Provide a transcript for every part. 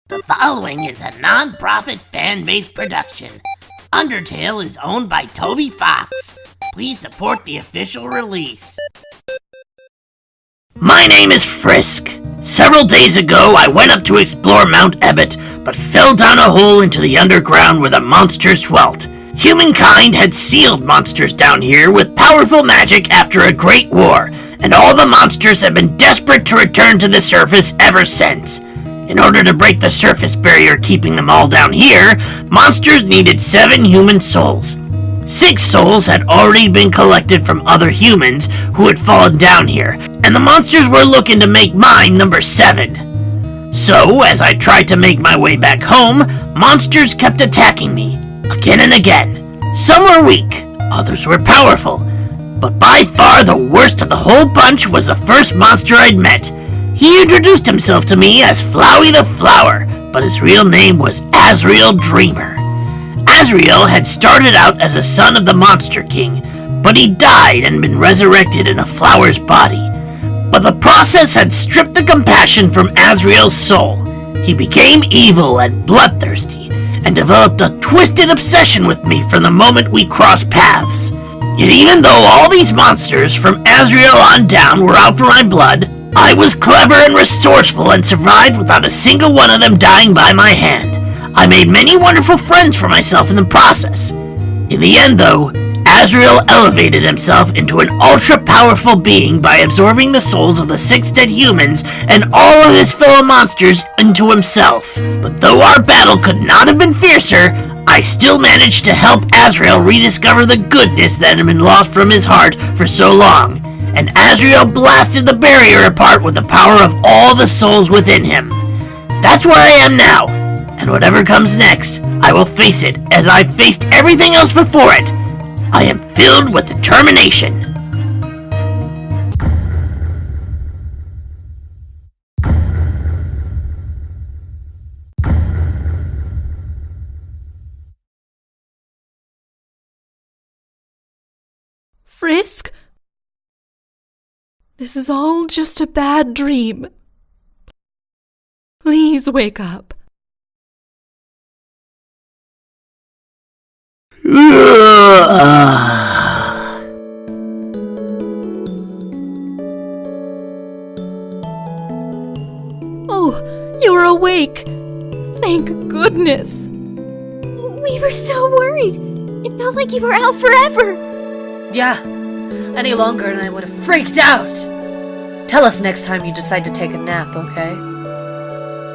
The following is a non-profit fan-based production. Undertale is owned by Toby Fox. Please support the official release. My name is Frisk. Several days ago, I went up to explore Mount Ebott, but fell down a hole into the underground where the monsters dwelt. Humankind had sealed monsters down here with powerful magic after a great war, and all the monsters have been desperate to return to the surface ever since. In order to break the surface barrier keeping them all down here, monsters needed 7 human souls. 6 souls had already been collected from other humans who had fallen down here, and the monsters were looking to make mine number 7. So, as I tried to make my way back home, monsters kept attacking me, again and again. Some were weak, others were powerful, but by far the worst of the whole bunch was the first monster I'd met. He introduced himself to me as Flowey the Flower, but his real name was Azrael Dreamer. Azrael had started out as a son of the Monster King, but he died and been resurrected in a flower's body. But the process had stripped the compassion from Azrael's soul. He became evil and bloodthirsty, and developed a twisted obsession with me from the moment we crossed paths. Yet even though all these monsters from Azrael on down were out for my blood, I was clever and resourceful and survived without a single one of them dying by my hand. I made many wonderful friends for myself in the process. In the end, though, Azrael elevated himself into an ultra-powerful being by absorbing the souls of the 6 dead humans and all of his fellow monsters into himself. But though our battle could not have been fiercer, I still managed to help Azrael rediscover the goodness that had been lost from his heart for so long. And Azrael blasted the barrier apart with the power of all the souls within him. That's where I am now, and whatever comes next, I will face it as I've faced everything else before it. I am filled with determination. Frisk? This is all just a bad dream. Please wake up. Oh, you're awake. Thank goodness. We were so worried. It felt like you were out forever. Yeah, any longer and I would have freaked out. Tell us next time you decide to take a nap, okay?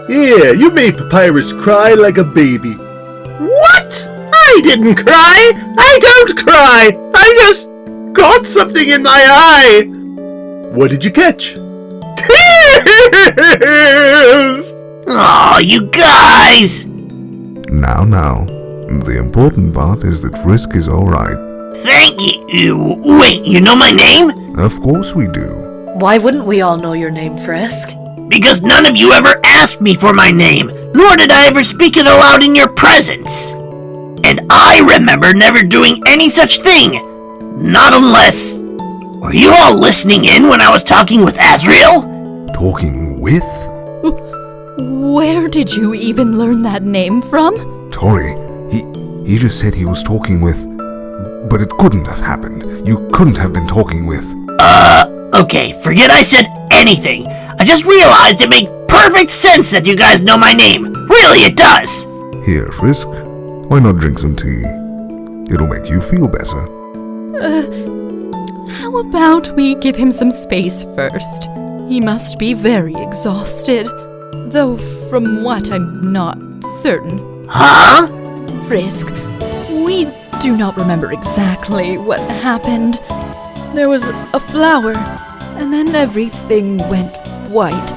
Yeah, you made Papyrus cry like a baby. What? I didn't cry! I don't cry! I just got something in my eye! What did you catch? Tears! Aw, you guys! Now, the important part is that Frisk is alright. Thank you. Wait, you know my name? Of course we do. Why wouldn't we all know your name, Frisk? Because none of you ever asked me for my name, nor did I ever speak it aloud in your presence. And I remember never doing any such thing. Not unless... Were you all listening in when I was talking with Azrael? Talking with? Where did you even learn that name from? Tori, he just said he was talking with... But it couldn't have happened. You couldn't have been talking with... Okay, forget I said anything. I just realized it made perfect sense that you guys know my name. Really, it does. Here, Frisk. Why not drink some tea? It'll make you feel better. How about we give him some space first? He must be very exhausted. Though from what I'm not certain. Huh? Frisk, we do not remember exactly what happened. There was a flower, and then everything went white.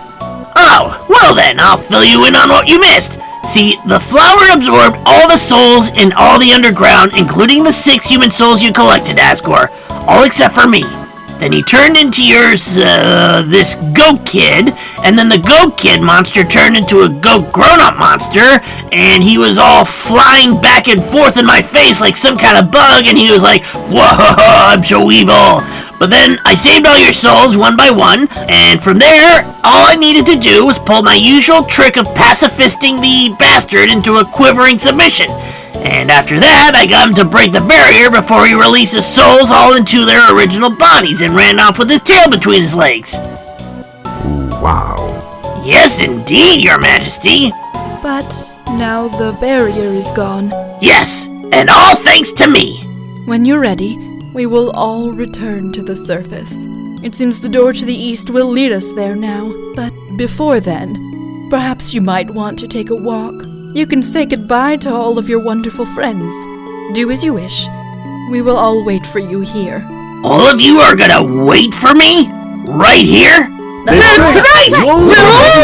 Oh, well then, I'll fill you in on what you missed. See, the flower absorbed all the souls in all the underground, including the 6 human souls you collected, Asgore. All except for me. Then he turned into this goat kid, and then the goat kid monster turned into a goat grown-up monster, and he was all flying back and forth in my face like some kind of bug, and he was like, "Whoa, I'm so evil." But then I saved all your souls one by one, and from there, all I needed to do was pull my usual trick of pacifisting the bastard into a quivering submission. And after that, I got him to break the barrier before he released his souls all into their original bodies and ran off with his tail between his legs. Wow. Yes, indeed, Your Majesty. But now the barrier is gone. Yes, and all thanks to me. When you're ready, we will all return to the surface. It seems the door to the east will lead us there now. But before then, perhaps you might want to take a walk. You can say goodbye to all of your wonderful friends. Do as you wish. We will all wait for you here. All of you are gonna wait for me? Right here? That's right! We'll all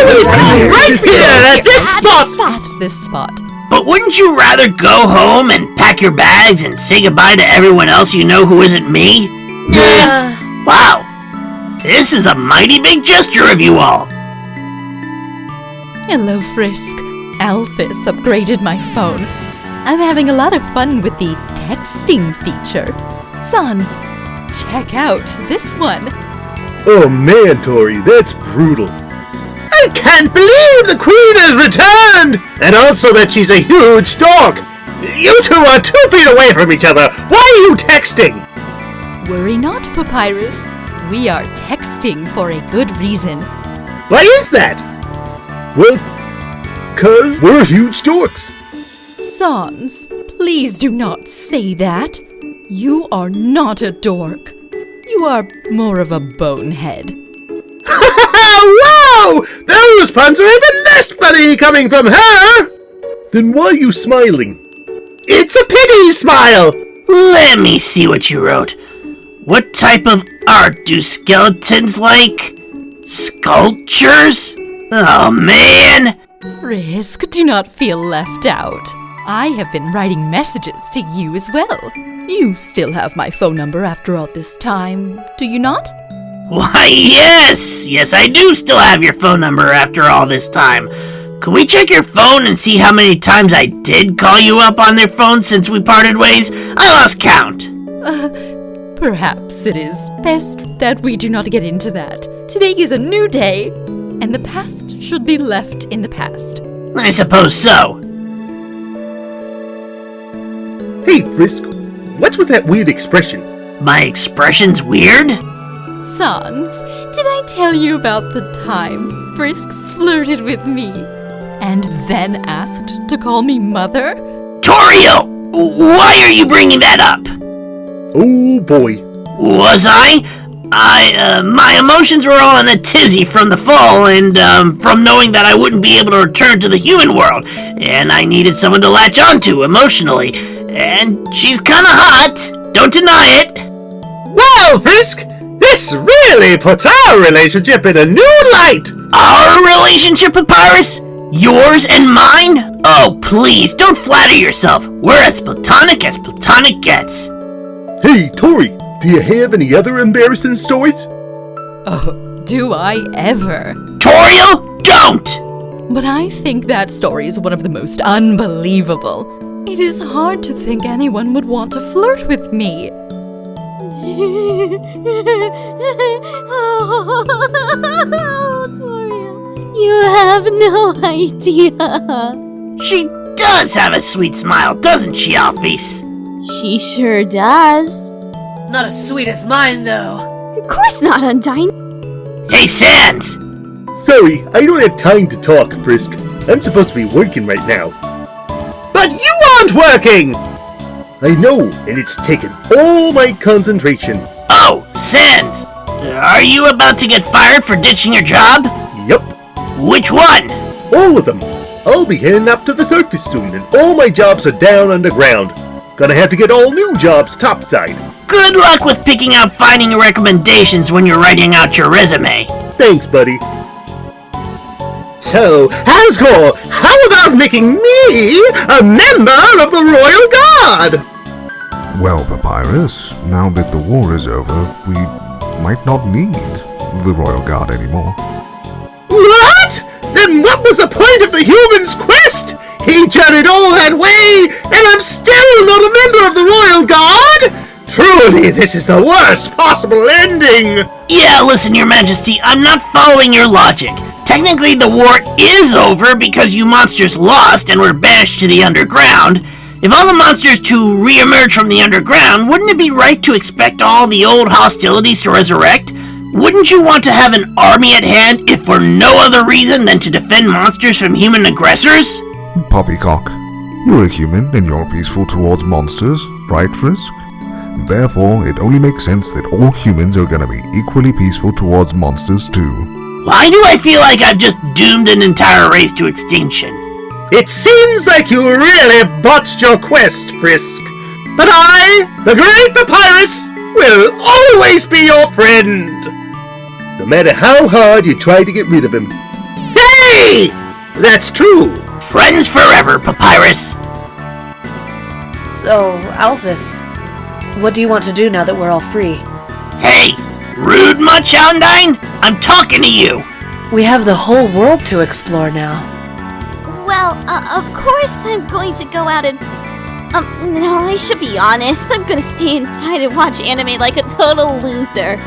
be right here at this spot! At this spot. But wouldn't you rather go home and pack your bags and say goodbye to everyone else you know who isn't me? Wow. This is a mighty big gesture of you all. Hello, Frisk. Alphys upgraded my phone. I'm having a lot of fun with the texting feature. Sans, check out this one. Oh man, Tori, that's brutal. I can't believe the Queen has returned! And also that she's a huge dog! You two are 2 feet away from each other! Why are you texting? Worry not, Papyrus. We are texting for a good reason. Why is that? Well, 'cause we're huge dorks. Sans, please do not say that. You are not a dork. You are more of a bonehead. Wow! Those puns are even less funny coming from her! Then why are you smiling? It's a pity smile! Let me see what you wrote. What type of art do skeletons like? Sculptures? Oh man! Frisk, do not feel left out. I have been writing messages to you as well. You still have my phone number after all this time, do you not? Why, yes! Yes, I do still have your phone number after all this time. Could we check your phone and see how many times I did call you up on their phone since we parted ways? I lost count. Perhaps it is best that we do not get into that. Today is a new day, and the past should be left in the past. I suppose so. Hey, Frisk, what's with that weird expression? My expression's weird? Sans, did I tell you about the time Frisk flirted with me and then asked to call me mother? Toriel! Why are you bringing that up? Oh boy. Was I? My emotions were all in a tizzy from the fall and, from knowing that I wouldn't be able to return to the human world, and I needed someone to latch onto emotionally, and she's kinda hot, don't deny it. Well, Frisk, this really puts our relationship in a new light! Our relationship, Papyrus? Yours and mine? Oh, please, don't flatter yourself. We're as platonic gets. Hey, Tori, do you have any other embarrassing stories? Oh, do I ever? Toriel, don't! But I think that story is one of the most unbelievable. It is hard to think anyone would want to flirt with me. Oh, Toriel, you have no idea. She does have a sweet smile, doesn't she, Alphys? She sure does. Not as sweet as mine, though. Of course not, Undyne. Hey, Sans! Sorry, I don't have time to talk, Frisk. I'm supposed to be working right now. But you aren't working! I know, and it's taken all my concentration. Oh, Sans! Are you about to get fired for ditching your job? Yup, Which one? all of them. I'll be heading up to the surface soon, and all my jobs are down underground. Gonna have to get all new jobs topside. Good luck with picking out finding recommendations when you're writing out your resume. Thanks, buddy. So, Asgore, how about making me a member of the Royal Guard? Well, Papyrus, now that the war is over, we might not need the Royal Guard anymore. What? Then what was the point of the human's quest? He journeyed all that way, and I'm still not a member of the Royal Guard? Truly, this is the worst possible ending! Yeah, listen, Your Majesty, I'm not following your logic. Technically, the war is over because you monsters lost and were banished to the underground. If all the monsters to re-emerge from the underground, wouldn't it be right to expect all the old hostilities to resurrect? Wouldn't you want to have an army at hand if for no other reason than to defend monsters from human aggressors? Poppycock, you're a human and you're peaceful towards monsters, right, Frisk? Therefore, it only makes sense that all humans are gonna be equally peaceful towards monsters too. Why do I feel like I've just doomed an entire race to extinction? It seems like you really botched your quest, Frisk. But I, the Great Papyrus, will always be your friend. No matter how hard you try to get rid of him. Hey! That's true. Friends forever, Papyrus. So, Alphys, what do you want to do now that we're all free? Hey, rude much, Undine? I'm talking to you. We have the whole world to explore now. Well, of course I'm going to go out and... no, I should be honest. I'm gonna stay inside and watch anime like a total loser.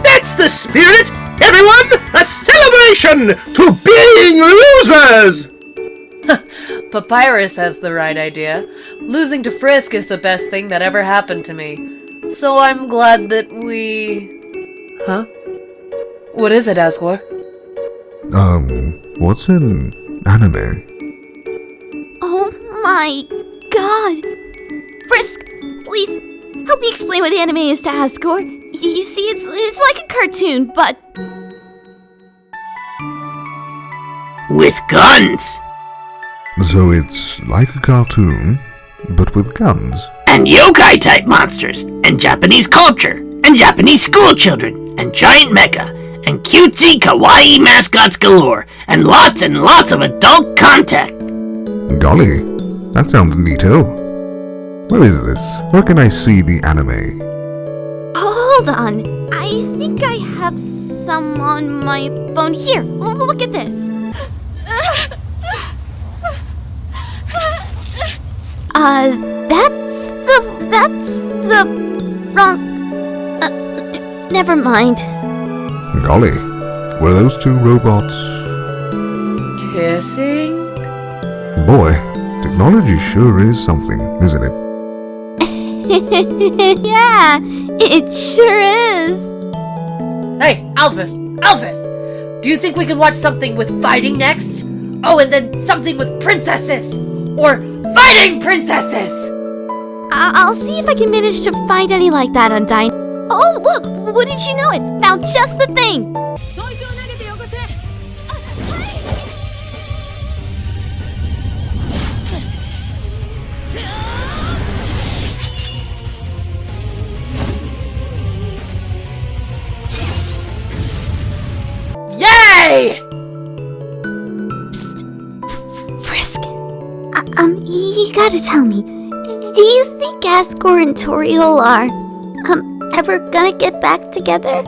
That's the spirit! Everyone, a celebration to being losers! Papyrus has the right idea. Losing to Frisk is the best thing that ever happened to me. So I'm glad that we... Huh? What is it, Asgore? What's an anime? Oh my god! Frisk, please help me explain what anime is to Asgore. You see, it's like a cartoon, but... With guns. So it's like a cartoon, but with guns. And yokai-type monsters, and Japanese culture, and Japanese school children, and giant mecha, and cutesy kawaii mascots galore, and lots of adult content. Golly, that sounds neato. Where is this? Where can I see the anime? Hold on. I think I have some on my phone. Here, look at this. That's the wrong... never mind. Golly, were those two robots... Kissing? Boy, technology sure is something, isn't it? Yeah, it sure is. Hey, Alphys! Alphys! Do you think we could watch something with fighting next? Oh, and then something with princesses! Or fighting princesses! I'll see if I can manage to find any like that, Undine. Oh, look! Wouldn't you know it? Found just the thing! Yay! Psst! Frisk. You gotta tell me, do you think Asgore and Toriel are, ever gonna get back together?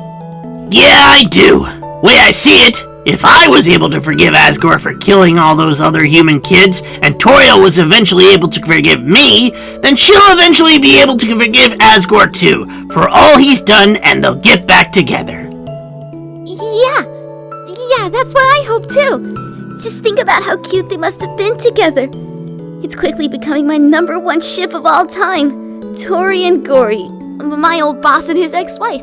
Yeah, I do. Way I see it, if I was able to forgive Asgore for killing all those other human kids, and Toriel was eventually able to forgive me, then she'll eventually be able to forgive Asgore too, for all he's done, and they'll get back together. Yeah, that's what I hope too. Just think about how cute they must have been together. It's quickly becoming my #1 ship of all time. Tori and Gory, my old boss and his ex-wife.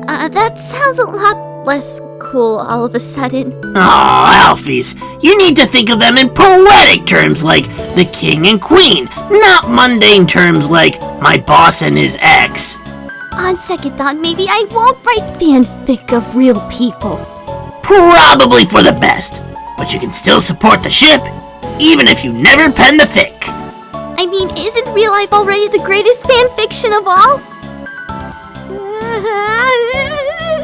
That sounds a lot less cool all of a sudden. Aw, Alphys, you need to think of them in poetic terms like the king and queen, not mundane terms like my boss and his ex. On second thought, maybe I won't write fanfic of real people. Probably for the best, but you can still support the ship, even if you never pen the fic. I mean, isn't real life already the greatest fanfiction of all?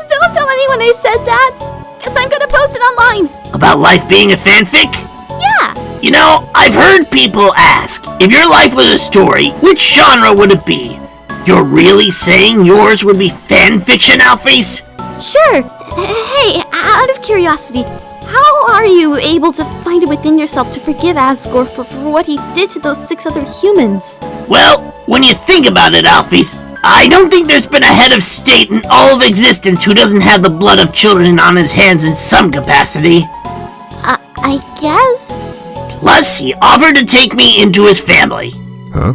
Don't tell anyone I said that, guess I'm gonna post it online. About life being a fanfic? Yeah. You know, I've heard people ask, if your life was a story, which genre would it be? You're really saying yours would be fanfiction, Alphys? Sure. Hey, out of curiosity, How are you able to find it within yourself to forgive Asgore for what he did to those 6 other humans? Well, when you think about it, Alphys, I don't think there's been a head of state in all of existence who doesn't have the blood of children on his hands in some capacity. I guess? Plus, he offered to take me into his family. Huh?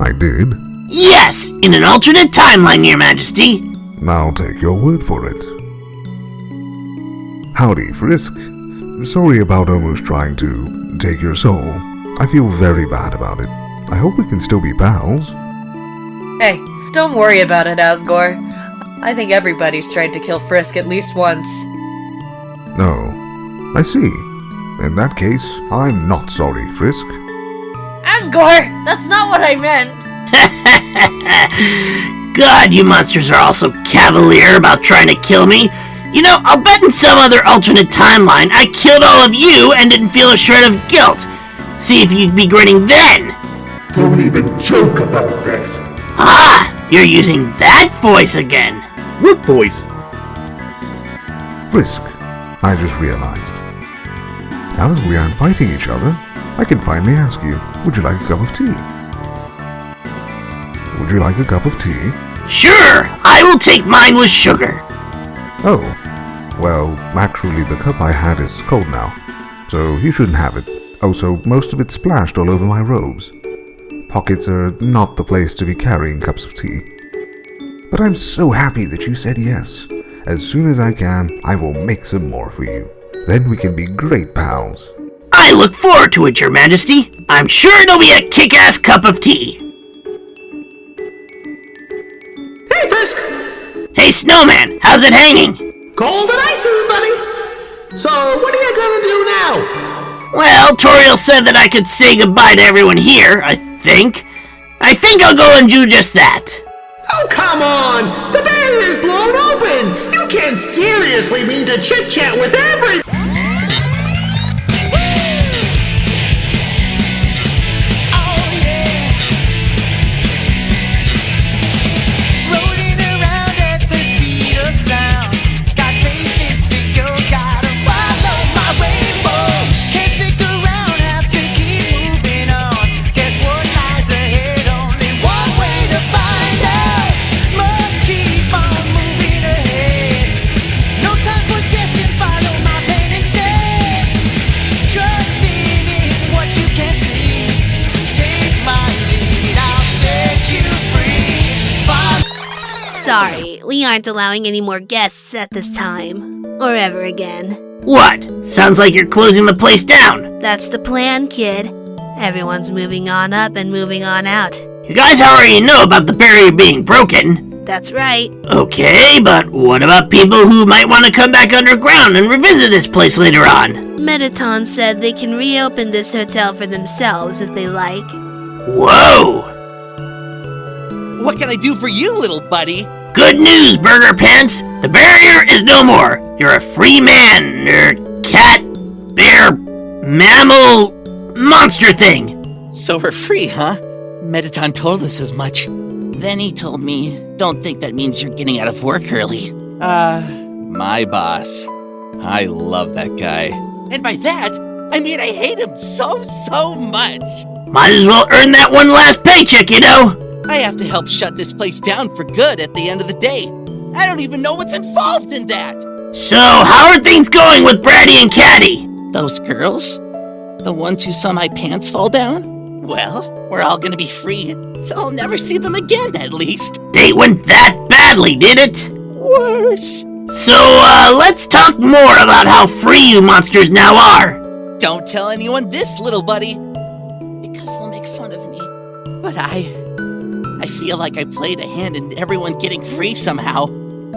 I did? Yes, in an alternate timeline, Your Majesty. I'll take your word for it. Howdy, Frisk. Sorry about almost trying to take your soul. I feel very bad about it. I hope we can still be pals. Hey, don't worry about it, Asgore. I think everybody's tried to kill Frisk at least once. Oh, I see. In that case, I'm not sorry, Frisk. Asgore! That's not what I meant! God, you monsters are all so cavalier about trying to kill me. You know, I'll bet in some other alternate timeline I killed all of you and didn't feel a shred of guilt. See if you'd be grinning then. Don't even joke about that. Ah, you're using that voice again. What voice? Frisk, I just realized. Now that we aren't fighting each other, I can finally ask you, would you like a cup of tea? Would you like a cup of tea? Sure, I will take mine with sugar. Oh, well, actually the cup I had is cold now, so you shouldn't have it. Also, most of it splashed all over my robes. Pockets are not the place to be carrying cups of tea. But I'm so happy that you said yes. As soon as I can, I will make some more for you. Then we can be great pals. I look forward to it, Your Majesty. I'm sure it'll be a kick-ass cup of tea. Hey, Frisk! Hey, Snowman, how's it hanging? Cold and icy, buddy! So, what are you gonna do now? Well, Toriel said that I could say goodbye to everyone here, I think. I think I'll go and do just that. Oh, come on! The barrier's blown open! You can't seriously mean to chit-chat with every... Sorry, we aren't allowing any more guests at this time. Or ever again. What? Sounds like you're closing the place down. That's the plan, kid. Everyone's moving on up and moving on out. You guys already know about the barrier being broken. That's right. Okay, but what about people who might want to come back underground and revisit this place later on? Mettaton said they can reopen this hotel for themselves if they like. Whoa! What can I do for you, little buddy? Good news, Burger Pants! The barrier is no more! You're a free man, cat, bear, mammal, monster thing! So we're free, huh? Mettaton told us as much. Then he told me, don't think that means you're getting out of work early. My boss. I love that guy. And by that, I mean I hate him so much! Might as well earn that one last paycheck, you know! I have to help shut this place down for good at the end of the day. I don't even know what's involved in that! So, how are things going with Braddy and Caddy? Those girls? The ones who saw my pants fall down? Well, we're all gonna be free, so I'll never see them again, at least. They went that badly, did it? Worse. So, let's talk more about how free you monsters now are. Don't tell anyone this, little buddy, because they'll make fun of me. But I feel like I played a hand in everyone getting free somehow.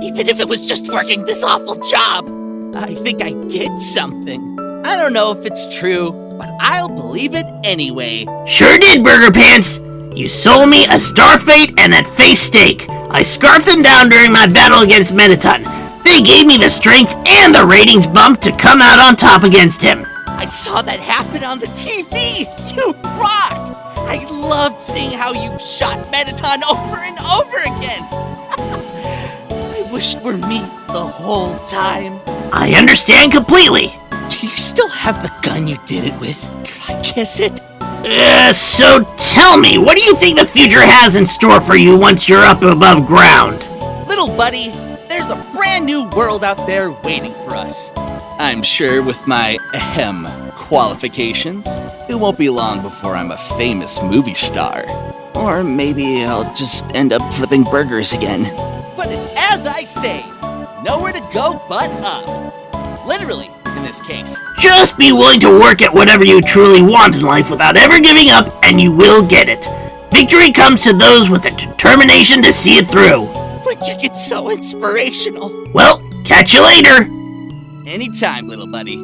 Even if it was just working this awful job. I think I did something. I don't know if it's true, but I'll believe it anyway. Sure did, Burger Pants. You sold me a Starfate and that face steak. I scarfed them down during my battle against Mettaton. They gave me the strength and the ratings bump to come out on top against him. I saw that happen on the TV! You rocked! I loved seeing how you shot Mettaton over and over again! I wish it were me the whole time. I understand completely. You still have the gun you did it with. Could I kiss it? So tell me, what do you think the future has in store for you once you're up above ground? Little buddy, there's a brand new world out there waiting for us. I'm sure with my qualifications, it won't be long before I'm a famous movie star. Or maybe I'll just end up flipping burgers again. But it's as I say, nowhere to go but up. Literally, in this case. Just be willing to work at whatever you truly want in life without ever giving up, and you will get it. Victory comes to those with a determination to see it through. But you get so inspirational. Well, catch you later. Anytime, little buddy.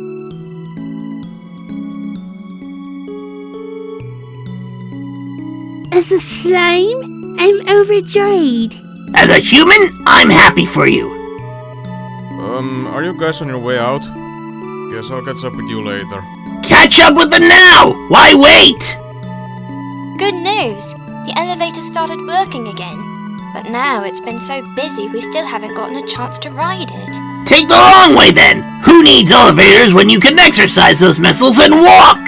As a slime, I'm overjoyed. As a human, I'm happy for you. Are you guys on your way out? Guess I'll catch up with you later. Catch up with them now! Why wait? Good news! The elevator started working again. But now it's been so busy we still haven't gotten a chance to ride it. Take the long way then! Who needs elevators when you can exercise those muscles and walk?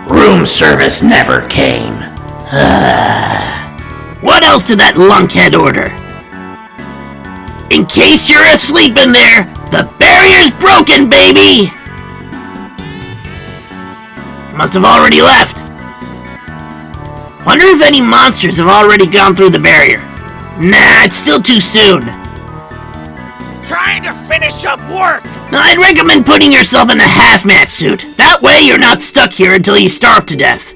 Room service never came. What else did that lunkhead order? In case you're asleep in there, the barrier's broken, baby! Must have already left. Wonder if any monsters have already gone through the barrier. Nah, it's still too soon. Trying to finish up work! I'd recommend putting yourself in a hazmat suit. That way you're not stuck here until you starve to death.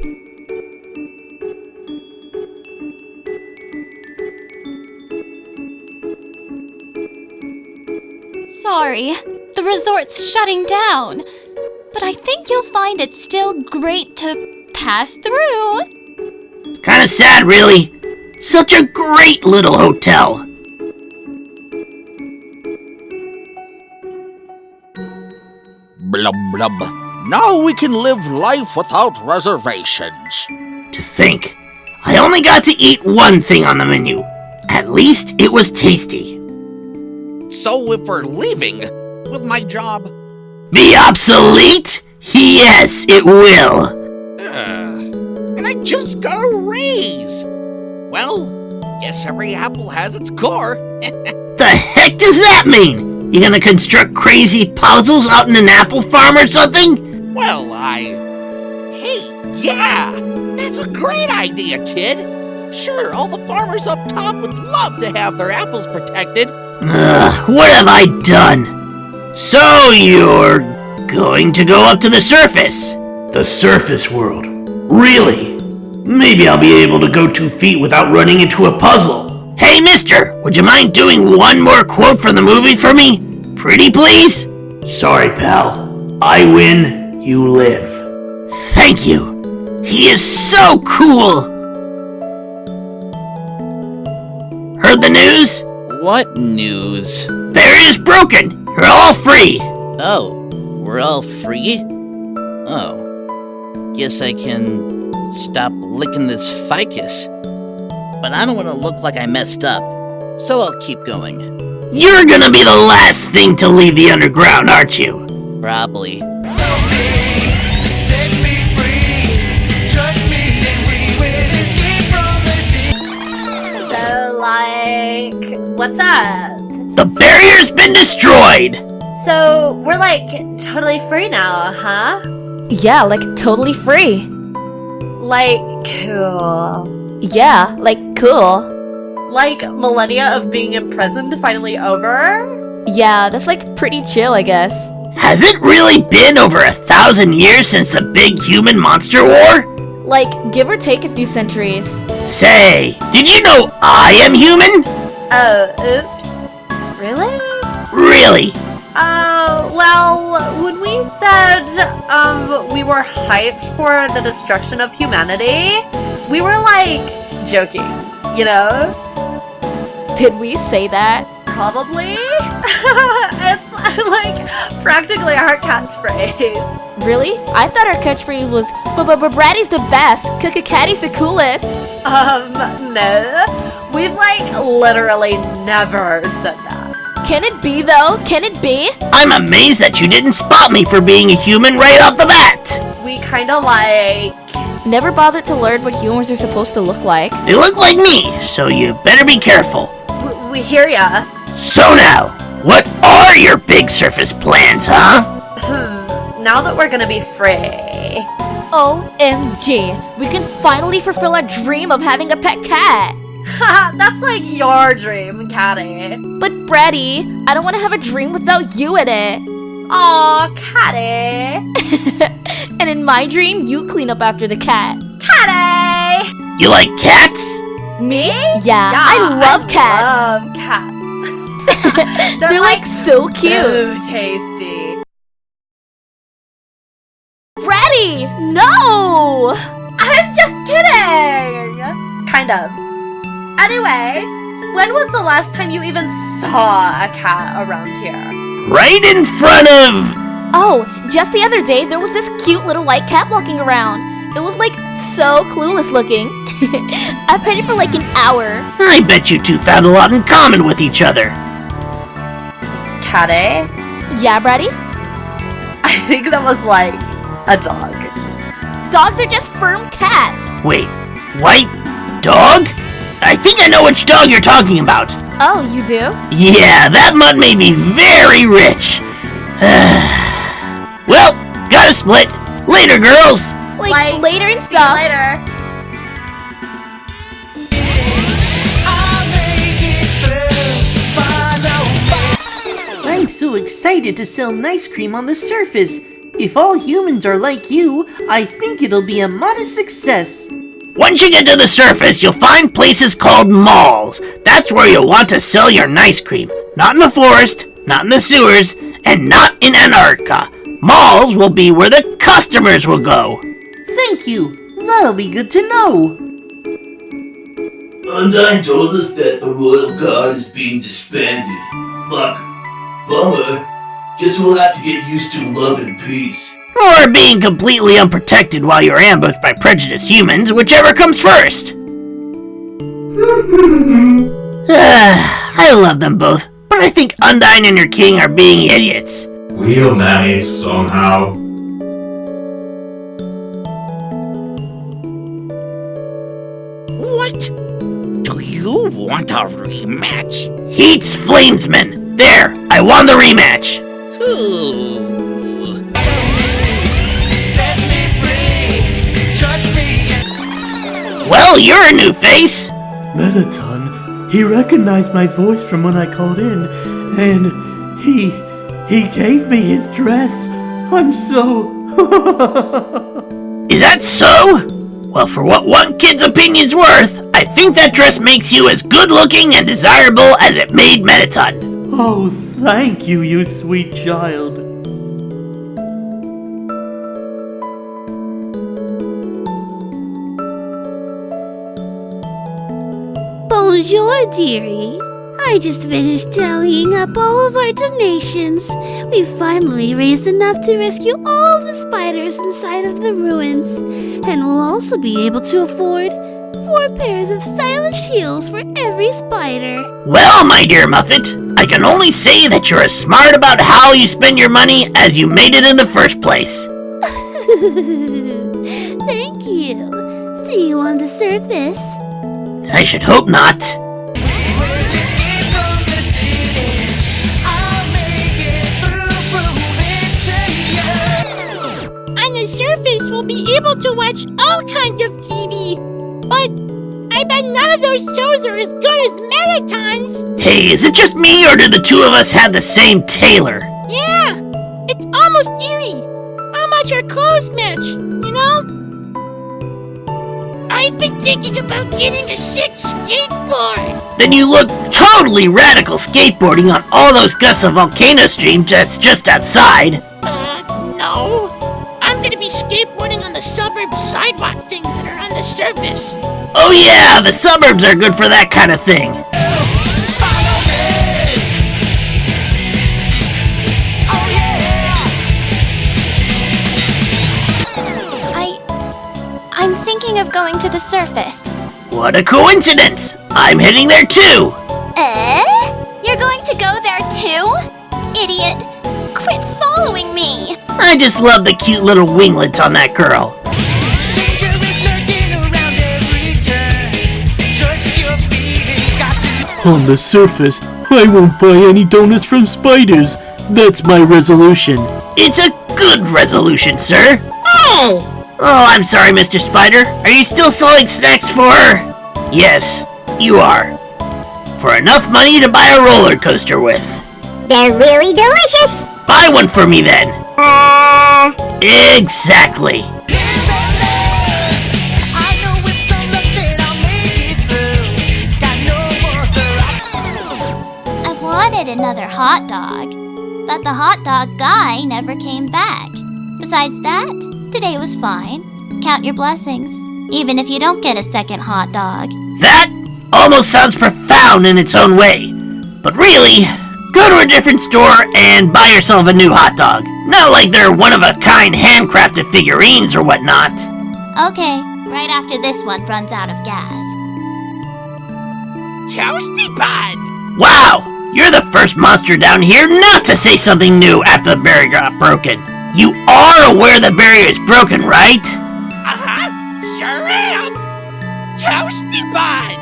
Sorry, the resort's shutting down. But I think you'll find it's still great to pass through. It's kinda sad, really. Such a great little hotel. Blub blub. Now we can live life without reservations. To think, I only got to eat one thing on the menu. At least it was tasty. So if we're leaving, will my job be obsolete? Yes, it will. And I just got a raise. Well, guess every apple has its core. The heck does that mean? You gonna construct crazy puzzles out in an apple farm or something? Well, Hey, yeah! That's a great idea, kid! Sure, all the farmers up top would love to have their apples protected. What have I done? So you're going to go up to the surface? The surface world? Really? Maybe I'll be able to go 2 feet without running into a puzzle. Hey, mister, would you mind doing one more quote from the movie for me? Pretty please? Sorry, pal. I win, you live. Thank you. He is so cool. Heard the news? What news? Barrier is broken. You're all free. Oh, we're all free? Oh. Guess I can stop licking this ficus. But I don't want to look like I messed up, so I'll keep going. You're gonna be the last thing to leave the underground, aren't you? Probably. So, what's up? The barrier's been destroyed! So, we're totally free now, huh? Yeah, totally free. Cool. Yeah, cool. Millennia of being imprisoned finally over? Yeah, that's pretty chill, I guess. Has it really been over 1,000 years since the big human monster war? Give or take a few centuries. Say, did you know I am human? Oh, oops. Really? Really? Well, when we said, we were hyped for the destruction of humanity, we were, joking, you know? Did we say that? Probably. It's, practically our catchphrase. Really? I thought our catchphrase was, Braddy's the best, Caddy's the coolest. No. We've, like, literally never said that. Can it be, though? Can it be? I'm amazed that you didn't spot me for being a human right off the bat. We kinda, like... Never bothered to learn what humans are supposed to look like. They look like me, so you better be careful. We hear ya. So now, what are your big surface plans, huh? Now that we're gonna be free... OMG, we can finally fulfill our dream of having a pet cat. Haha, that's like your dream, Catty. But Brady, I don't want to have a dream without you in it. Aw, Catty. And in my dream, you clean up after the cat. Catty! You like cats? Me? Yeah, I love cats. I love cats. They're like so cute. So tasty. Brady, no! I'm just kidding! Kind of. Anyway, when was the last time you even saw a cat around here? Right in front of... Oh, just the other day, there was this cute little white cat walking around. It was like so clueless looking. I petted it for like an hour. I bet you two found a lot in common with each other. Catty? Yeah, Brady? I think that was like a dog. Dogs are just firm cats. Wait, white dog? I think I know which dog you're talking about. Oh, you do? Yeah, that mutt made me very rich. Well, gotta split. Later, girls. Like later and See you stuff. later. I'm so excited to sell nice cream on the surface. If all humans are like you, I think it'll be a modest success. Once you get to the surface, you'll find places called malls. That's where you'll want to sell your nice cream. Not in the forest, not in the sewers, and not in Antarctica. Malls will be where the customers will go. Thank you. That'll be good to know. Undyne told us that the Royal Guard is being disbanded. Look, bummer. Guess we'll have to get used to love and peace. Or being completely unprotected while you're ambushed by prejudiced humans, whichever comes first. I love them both, but I think Undyne and her king are being idiots. We'll manage somehow. What? Do you want a rematch? Heat's Flamesman. There, I won the rematch. Ooh. Well, you're a new face. Mettaton, he recognized my voice from when I called in, and he gave me his dress. I'm so... Is that so? Well, for what one kid's opinion's worth, I think that dress makes you as good-looking and desirable as it made Mettaton. Oh, thank you, you sweet child. Bonjour, dearie. I just finished tallying up all of our donations. We finally raised enough to rescue all of the spiders inside of the ruins. And we'll also be able to afford 4 pairs of stylish heels for every spider. Well, my dear Muffet, I can only say that you're as smart about how you spend your money as you made it in the first place. Thank you. See you on the surface. I should hope not. On the surface, we'll be able to watch all kinds of TV. But I bet none of those shows are as good as Mettaton's. Hey, is it just me, or do the two of us have the same tailor? Yeah, it's almost eerie. How much our clothes match, you know? I've been thinking about getting a sick skateboard. Then you look totally radical skateboarding on all those gusts of volcano stream that's just outside. No. I'm gonna be skateboarding on the suburb sidewalk things that are on the surface. Oh yeah, the suburbs are good for that kind of thing. I'm thinking of going to the surface. What a coincidence! I'm heading there too! You're going to go there too? Idiot! Quit following me! I just love the cute little winglets on that girl. On the surface, I won't buy any donuts from spiders. That's my resolution. It's a good resolution, sir. Hey! Oh, I'm sorry, Mr. Spider. Are you still selling snacks for... Yes, you are. For enough money to buy a roller coaster with. They're really delicious! Buy one for me then. Exactly. I wanted another hot dog, but the hot dog guy never came back. Besides that, today was fine. Count your blessings, even if you don't get a second hot dog. That almost sounds profound in its own way. But really, go to a different store and buy yourself a new hot dog. Not like they're one-of-a-kind handcrafted figurines or whatnot. Okay, right after this one runs out of gas. Toasty Bun! Wow! You're the first monster down here not to say something new after the barrier got broken. You are aware the barrier is broken, right? Uh-huh, sure am! Toasty Bun!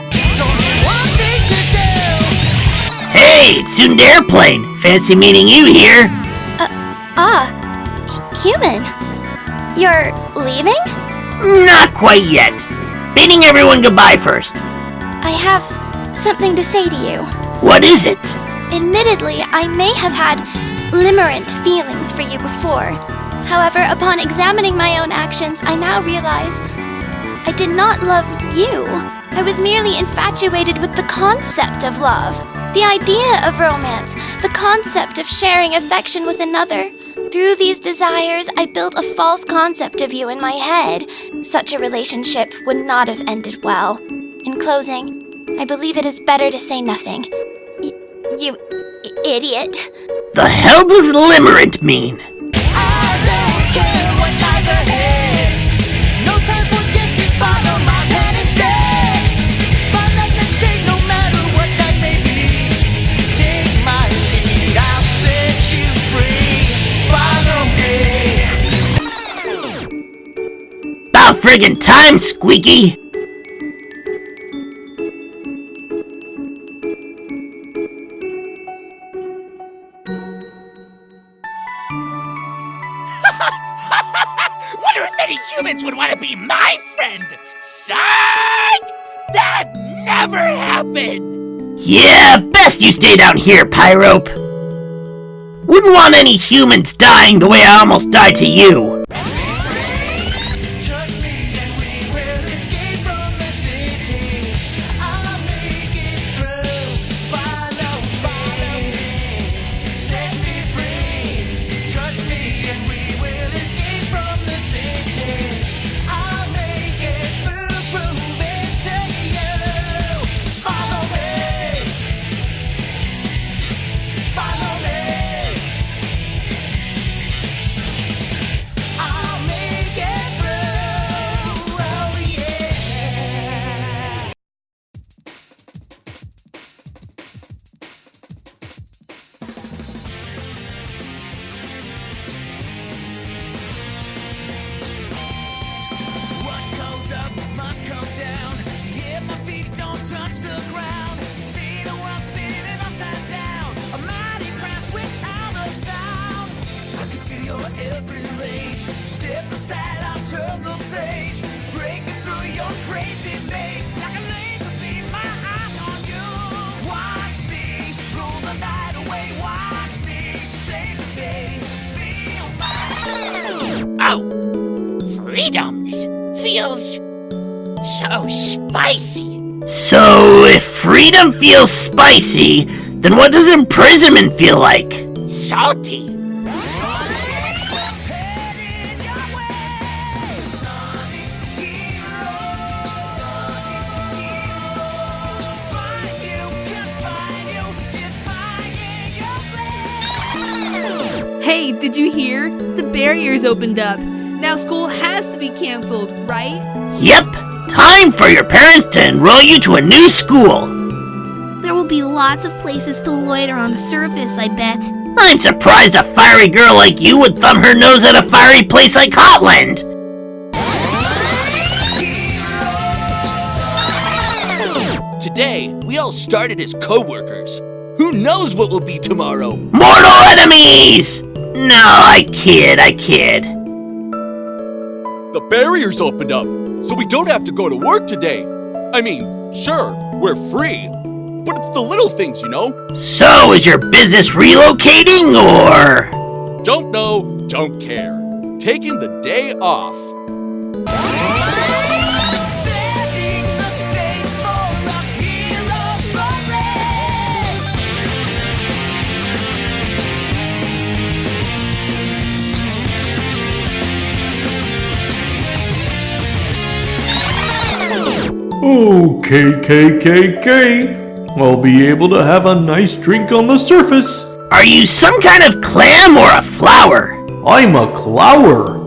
Hey, it's Soon Airplane. Fancy meeting you here. Human. You're leaving? Not quite yet. Bidding everyone goodbye first. I have something to say to you. What is it? Admittedly, I may have had limerent feelings for you before. However, upon examining my own actions, I now realize I did not love you. I was merely infatuated with the concept of love, the idea of romance, the concept of sharing affection with another. Through these desires, I built a false concept of you in my head. Such a relationship would not have ended well. In closing, I believe it is better to say nothing. You idiot. The hell does limerent mean? About friggin' time, Squeaky! Wonder if any humans would want to be my friend! Psych! That never happened! Yeah, best you stay down here, Pyrope. Wouldn't want any humans dying the way I almost died to you. Freedoms feels so spicy. So, if freedom feels spicy, then what does imprisonment feel like? Salty. Hey, did you hear? The barrier's opened up. Now school has to be canceled, right? Yep, Time for your parents to enroll you to a new school. There will be lots of places to loiter on the surface, I bet. I'm surprised a fiery girl like you would thumb her nose at a fiery place like Hotland. Today, we all started as co-workers. Who knows what will be tomorrow? Mortal enemies! No, I kid. The barrier's opened up, so we don't have to go to work today. I mean, sure, we're free, but it's the little things, you know? So, is your business relocating, or? Don't know, don't care. Taking the day off. Okay. I'll be able to have a nice drink on the surface. Are you some kind of clam or a flower? I'm a clower.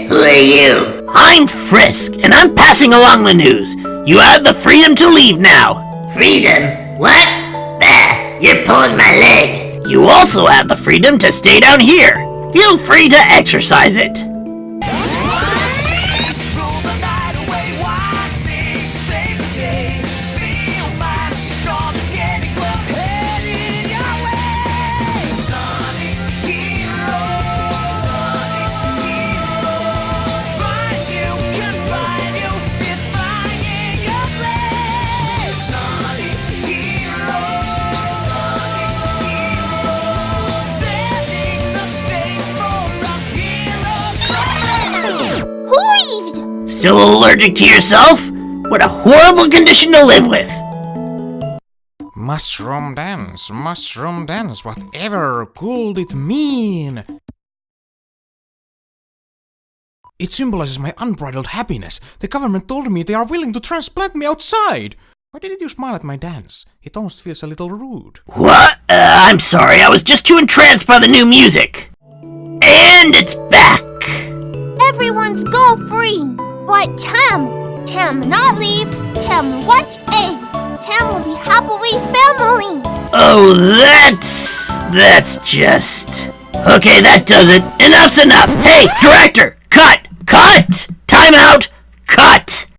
Who are you? I'm Frisk, and I'm passing along the news. You have the freedom to leave now. Freedom? What? Bah, you're pulling my leg. You also have the freedom to stay down here. Feel free to exercise it. Still allergic to yourself? What a horrible condition to live with! Mushroom dance, whatever could it mean? It symbolizes my unbridled happiness. The government told me they are willing to transplant me outside. Why didn't you smile at my dance? It almost feels a little rude. What? I'm sorry, I was just too entranced by the new music. And it's back! Everyone's go free! But Tam not leave, Tam watch egg. Tam will be happily family. Oh, that's just... Okay, that does it. Enough's enough. Hey, director, cut! Time out, cut!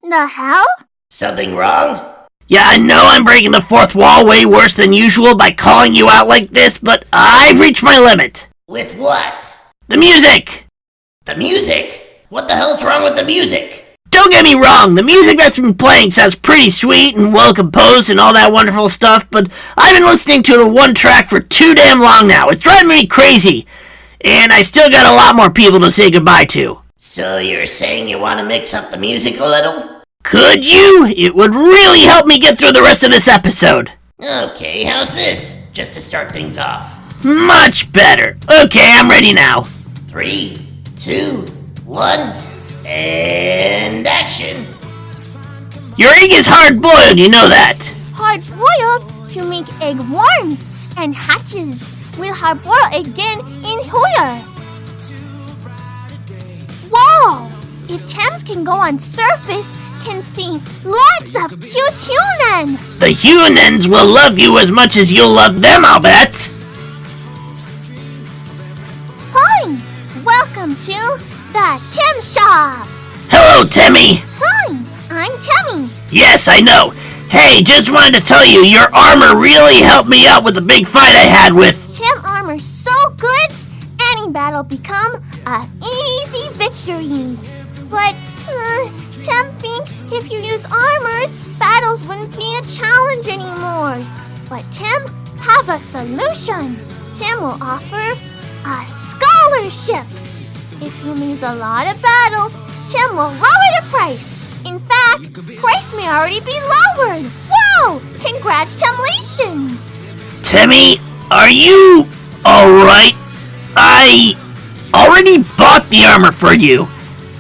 The hell? Something wrong? Yeah, I know I'm breaking the fourth wall way worse than usual by calling you out like this, but I've reached my limit. With what? The music! The music? What the hell's wrong with the music? Don't get me wrong, the music that's been playing sounds pretty sweet and well composed and all that wonderful stuff, but I've been listening to the one track for too damn long now. It's driving me crazy. And I still got a lot more people to say goodbye to. So you're saying you want to mix up the music a little? Could you? It would really help me get through the rest of this episode. Okay, how's this? Just to start things off. Much better. Okay, I'm ready now. 3, 2, 1, and action. Your egg is hard-boiled, you know that. Hard-boiled to make egg worms and hatches. We'll hard-boil again in here. Whoa! If Tams can go on surface, can see lots of cute humans. The humans will love you as much as you'll love them, I'll bet. Hi! Welcome to the Tim Shop! Hello, Timmy! Hi, I'm Timmy. Yes, I know. Hey, just wanted to tell you, your armor really helped me out with the big fight I had with... Tim armor's so good, any battle become a easy victory. But, Tim think if you use armors, battles wouldn't be a challenge anymore. But Tim have a solution. Tim will offer a scholarship. If you lose a lot of battles, Tim will lower the price. In fact, price may already be lowered. Whoa! Congratulations! Timmy, are you alright? I already bought the armor for you.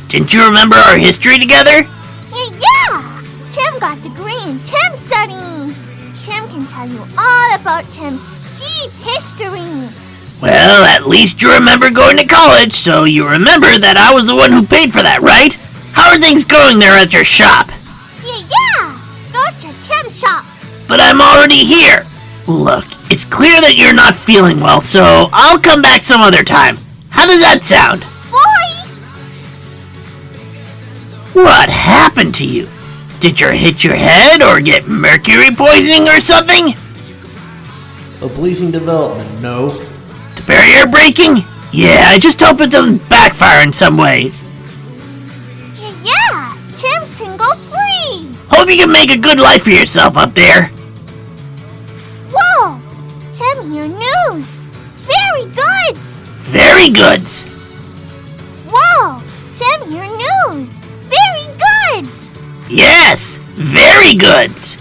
Didn't you remember our history together? Yeah! Tim got degree in Tim studies. Tim can tell you all about Tim's deep history. Well, at least you remember going to college, so you remember that I was the one who paid for that, right? How are things going there at your shop? Yeah! Go to Tim's shop. But I'm already here. Look, it's clear that you're not feeling well, so I'll come back some other time. How does that sound? Boy! What happened to you? Did you hit your head or get mercury poisoning or something? A pleasing development, no. The barrier breaking? Yeah, I just hope it doesn't backfire in some way. Yeah! Tim can go free! Hope you can make a good life for yourself up there. Whoa! Tim hear news! Very goods! Very goods! Whoa! Tim hear news! Very goods! Yes! Very goods!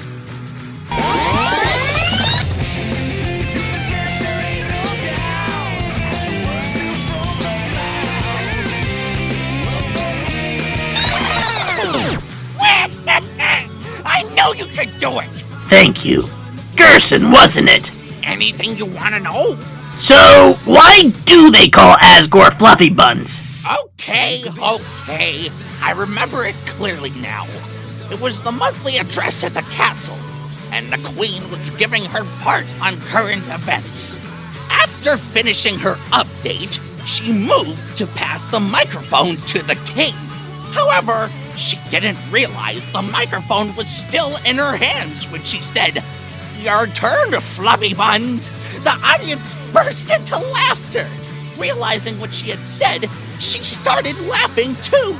I know you could do it! Thank you. Gerson, wasn't it? Anything you want to know? So, why do they call Asgore Fluffy Buns? Okay. I remember it clearly now. It was the monthly address at the castle, and the Queen was giving her part on current events. After finishing her update, she moved to pass the microphone to the King. However, she didn't realize the microphone was still in her hands when she said, "Your turn, Fluffy Buns." The audience burst into laughter. Realizing what she had said, she started laughing too.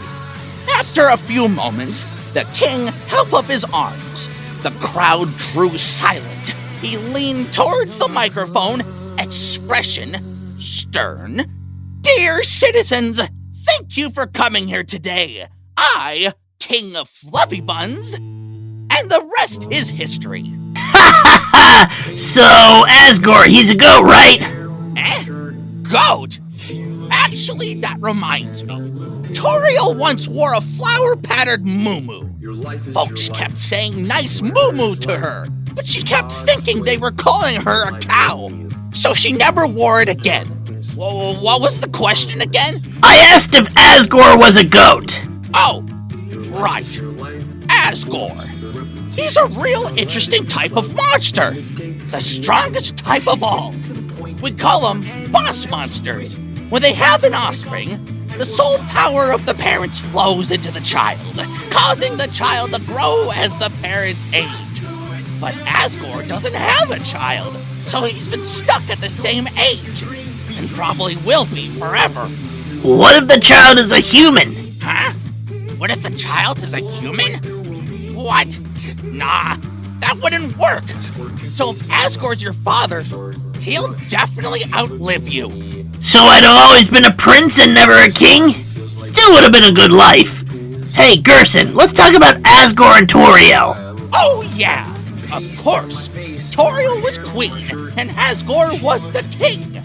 After a few moments, the King held up his arms. The crowd grew silent. He leaned towards the microphone, expression stern. "Dear citizens, thank you for coming here today. I, King of Fluffy Buns," and the rest is history. So, Asgore, he's a goat, right? Goat? Actually, that reminds me. Toriel once wore a flower-patterned muumuu. Folks kept saying nice muumuu to her, but she kept thinking they were calling her a cow. So she never wore it again. What was the question again? I asked if Asgore was a goat. Oh, right. Asgore. He's a real interesting type of monster. The strongest type of all. We call them boss monsters. When they have an offspring, the soul power of the parents flows into the child, causing the child to grow as the parents age. But Asgore doesn't have a child, so he's been stuck at the same age, and probably will be forever. What if the child is a human? Huh? What if the child is a human? What? Nah, that wouldn't work. So if Asgore's your father, he'll definitely outlive you. So I'd have always been a prince and never a king? Still would have been a good life. Hey, Gerson, let's talk about Asgore and Toriel. Oh yeah, of course. Toriel was queen, and Asgore was the king.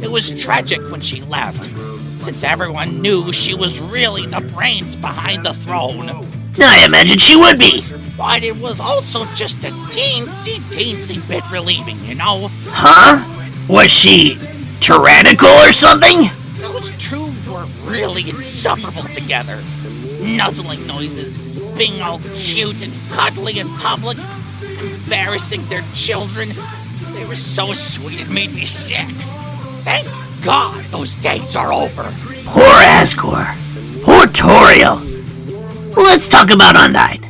It was tragic when she left, since everyone knew she was really the brains behind the throne. I imagine she would be. But it was also just a teensy bit relieving, you know? Huh? Was she tyrannical or something? Those two were really insufferable together. Nuzzling noises, being all cute and cuddly in public, embarrassing their children. They were so sweet it made me sick. Thank God those days are over. Poor Asgore. Poor Toriel. Let's talk about Undyne.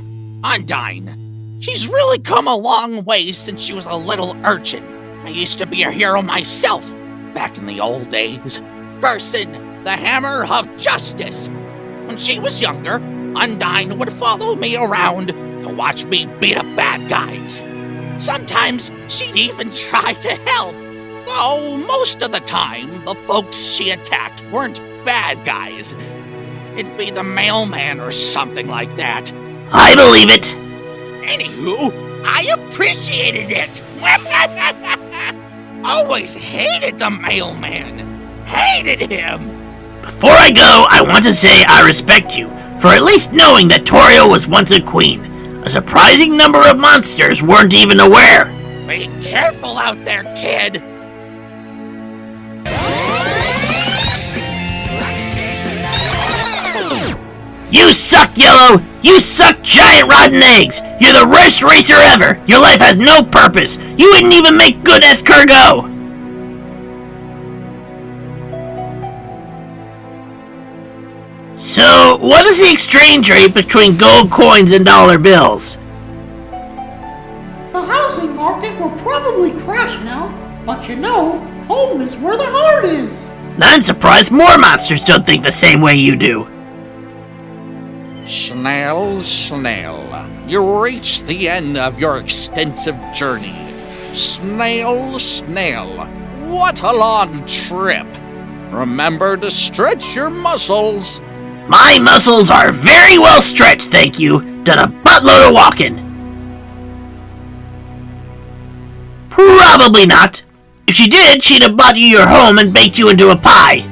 Undyne. She's really come a long way since she was a little urchin. I used to be a hero myself back in the old days. Gerson, the Hammer of Justice. When she was younger, Undyne would follow me around to watch me beat up bad guys. Sometimes she'd even try to help. Though most of the time, the folks she attacked weren't bad guys. It'd be the mailman or something like that. I believe it. Anywho, I appreciated it. Always hated the mailman. Hated him. Before I go, I want to say I respect you for at least knowing that Toriel was once a queen. A surprising number of monsters weren't even aware. Be careful out there, kid! You suck, Yellow! You suck giant rotten eggs! You're the worst racer ever! Your life has no purpose! You wouldn't even make good escargot! So, what is the exchange rate between gold coins and dollar bills? The housing market will probably crash now, but you know, home is where the heart is. I'm surprised more monsters don't think the same way you do. Snail, you reached the end of your extensive journey. Snail, what a long trip. Remember to stretch your muscles. My muscles are very well stretched, thank you. Done a buttload of walking. Probably not. If she did, she'd have bought you your home and baked you into a pie.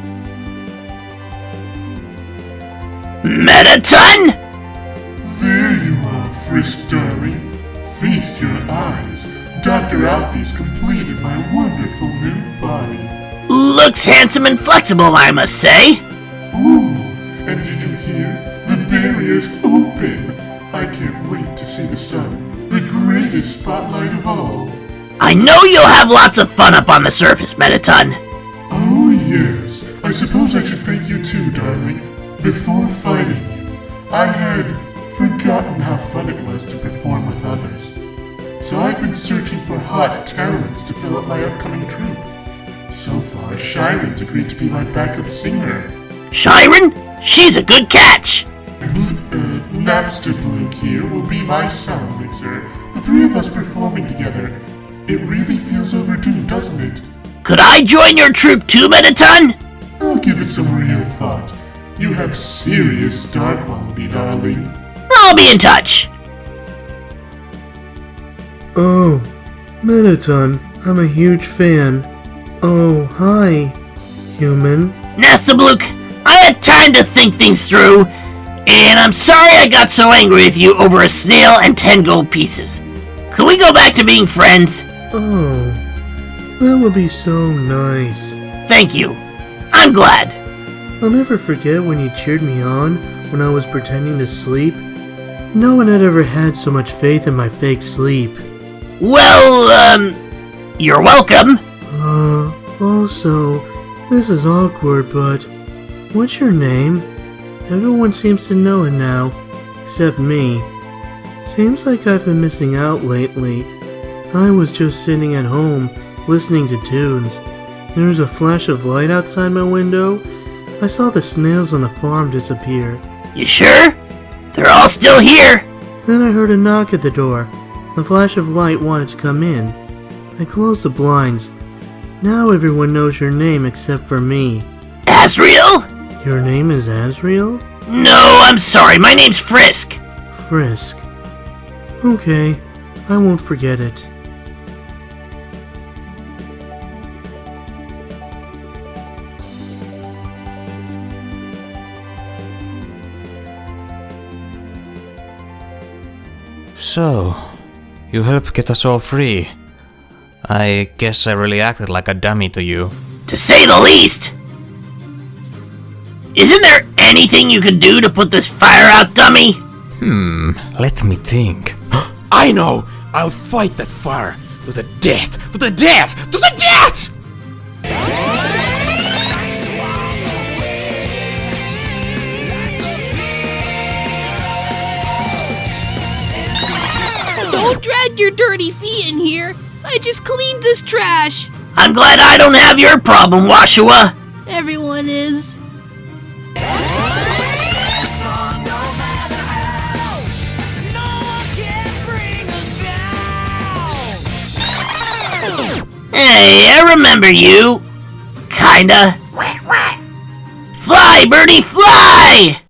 Metaton? There you are, Frisk darling. Feast your eyes. Dr. Alfie's completed my wonderful new body. Looks handsome and flexible, I must say. Ooh, and did you hear? The barrier's open. I can't wait to see the sun, the greatest spotlight of all. I know you'll have lots of fun up on the surface, Metaton. Oh yes, I suppose I should thank you too, darling. Before fighting you, I had forgotten how fun it was to perform with others. So I've been searching for hot talents to fill up my upcoming troupe. So far, Shiren's agreed to be my backup singer. Shiren? She's a good catch! Napster Blue here will be my sound mixer. The three of us performing together. It really feels overdue, doesn't it? Could I join your troupe too, Metaton? I'll give it some real thought. You have serious star quality, darling. I'll be in touch. Oh, Metaton, I'm a huge fan. Oh, hi, human. Nastabluke, I had time to think things through, and I'm sorry I got so angry with you over a snail and 10 gold pieces. Could we go back to being friends? Oh, that would be so nice. Thank you. I'm glad. I'll never forget when you cheered me on when I was pretending to sleep. No one had ever had so much faith in my fake sleep. Well, you're welcome. Also, this is awkward, but what's your name? Everyone seems to know it now, except me. Seems like I've been missing out lately. I was just sitting at home, listening to tunes. There was a flash of light outside my window. I saw the snails on the farm disappear. You sure? They're all still here. Then I heard a knock at the door. A flash of light wanted to come in. I closed the blinds. Now everyone knows your name except for me. Azriel? Your name is Azriel? No, I'm sorry. My name's Frisk. Frisk. Okay, I won't forget it. So, you helped get us all free. I guess I really acted like a dummy to you. To say the least. Isn't there anything you can do to put this fire out, dummy? Let me think. I know! I'll fight that fire! To the death! To the death! To the death! Don't drag your dirty feet in here! I just cleaned this trash! I'm glad I don't have your problem, Washua. Everyone is. Hey, I remember you. Kinda. Fly, birdie, fly!